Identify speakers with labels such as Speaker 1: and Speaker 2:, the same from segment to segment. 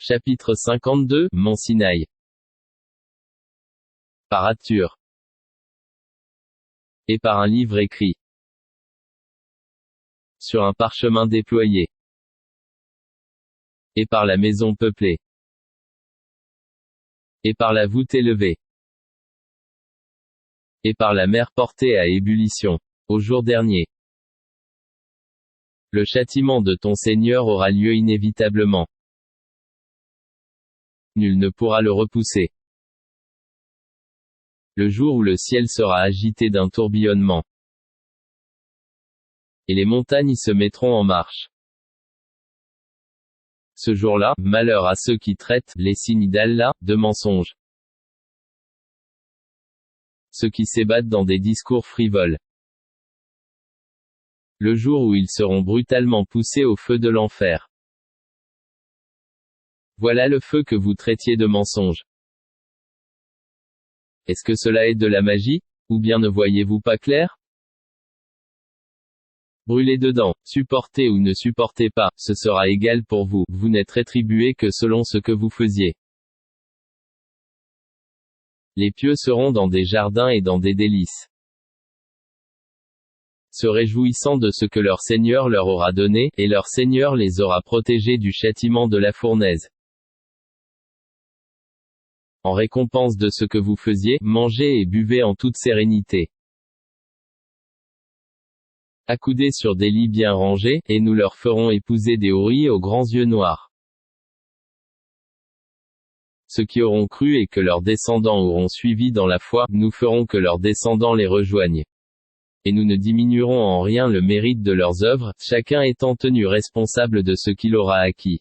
Speaker 1: Chapitre 52, Mont Sinaï. Par Arthur. Et par un livre écrit. Sur un parchemin déployé. Et par la maison peuplée. Et par la voûte élevée. Et par la mer portée à ébullition. Au jour dernier. Le châtiment de ton Seigneur aura lieu inévitablement. Nul ne pourra le repousser. Le jour où le ciel sera agité d'un tourbillonnement. Et les montagnes se mettront en marche. Ce jour-là, malheur à ceux qui traitent les signes d'Allah de mensonges. Ceux qui s'ébattent dans des discours frivoles. Le jour où ils seront brutalement poussés au feu de l'enfer. Voilà le feu que vous traitiez de mensonge. Est-ce que cela est de la magie, ou bien ne voyez-vous pas clair? Brûlez dedans, supportez ou ne supportez pas, ce sera égal pour vous, vous n'êtes rétribués que selon ce que vous faisiez. Les pieux seront dans des jardins et dans des délices. Se réjouissant de ce que leur Seigneur leur aura donné, et leur Seigneur les aura protégés du châtiment de la fournaise. En récompense de ce que vous faisiez, mangez et buvez en toute sérénité. Accoudés sur des lits bien rangés, et nous leur ferons épouser des houris aux grands yeux noirs. Ceux qui auront cru et que leurs descendants auront suivi dans la foi, nous ferons que leurs descendants les rejoignent. Et nous ne diminuerons en rien le mérite de leurs œuvres, chacun étant tenu responsable de ce qu'il aura acquis.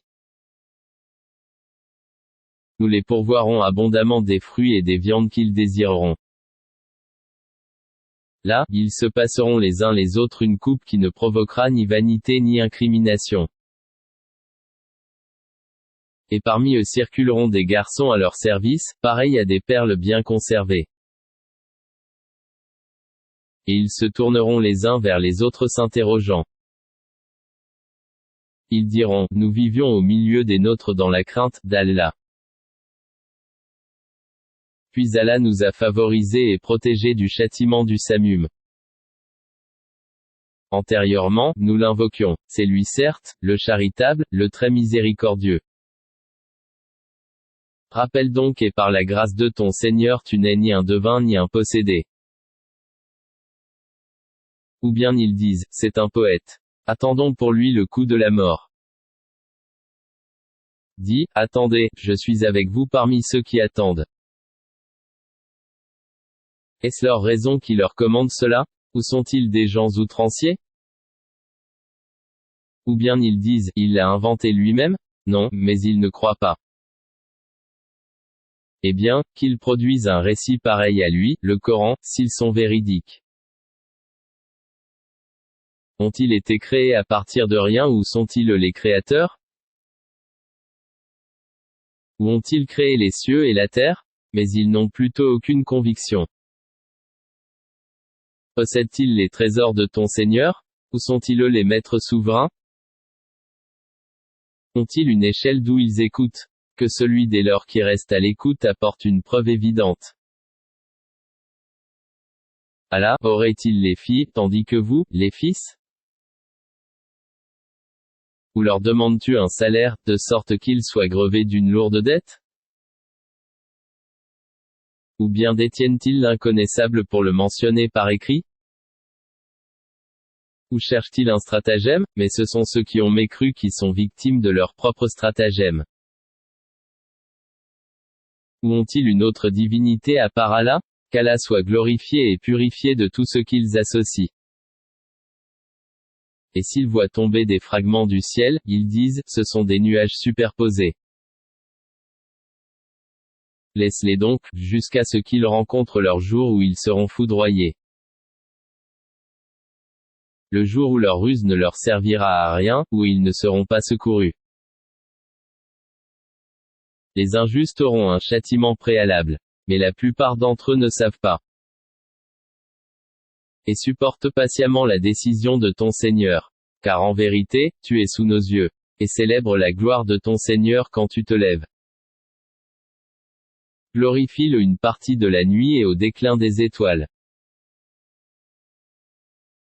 Speaker 1: Nous les pourvoirons abondamment des fruits et des viandes qu'ils désireront. Là, ils se passeront les uns les autres une coupe qui ne provoquera ni vanité ni incrimination. Et parmi eux circuleront des garçons à leur service, pareils à des perles bien conservées. Et ils se tourneront les uns vers les autres s'interrogeant. Ils diront, nous vivions au milieu des nôtres dans la crainte d'Allah. Puis Allah nous a favorisés et protégés du châtiment du Samum. Antérieurement, nous l'invoquions. C'est lui certes, le charitable, le très miséricordieux. Rappelle donc et par la grâce de ton Seigneur tu n'es ni un devin ni un possédé. Ou bien ils disent, c'est un poète. Attendons pour lui le coup de la mort. Dis, attendez, je suis avec vous parmi ceux qui attendent. Est-ce leur raison qui leur commande cela? Ou sont-ils des gens outranciers? Ou bien ils disent, il l'a inventé lui-même? Non, mais ils ne croient pas. Eh bien, qu'ils produisent un récit pareil à lui, le Coran, s'ils sont véridiques. Ont-ils été créés à partir de rien ou sont-ils les créateurs? Ou ont-ils créé les cieux et la terre? Mais ils n'ont plutôt aucune conviction. Possèdent-ils les trésors de ton Seigneur? Ou sont-ils eux les maîtres souverains? Ont-ils une échelle d'où ils écoutent? Que celui des leurs qui reste à l'écoute apporte une preuve évidente. Allah, aurait-il les filles, tandis que vous, les fils? Ou leur demandes-tu un salaire, de sorte qu'ils soient grevés d'une lourde dette? Ou bien détiennent-ils l'inconnaissable pour le mentionner par écrit? Ou cherchent-ils un stratagème? Mais ce sont ceux qui ont mécru qui sont victimes de leur propre stratagème. Ou ont-ils une autre divinité à part Allah? Qu'Allah soit glorifié et purifié de tout ce qu'ils associent. Et s'ils voient tomber des fragments du ciel, ils disent, ce sont des nuages superposés. Laisse-les donc, jusqu'à ce qu'ils rencontrent leur jour où ils seront foudroyés. Le jour où leur ruse ne leur servira à rien, où ils ne seront pas secourus. Les injustes auront un châtiment préalable. Mais la plupart d'entre eux ne savent pas. Et supporte patiemment la décision de ton Seigneur. Car en vérité, tu es sous nos yeux. Et célèbre la gloire de ton Seigneur quand tu te lèves. Glorifie-le une partie de la nuit et au déclin des étoiles.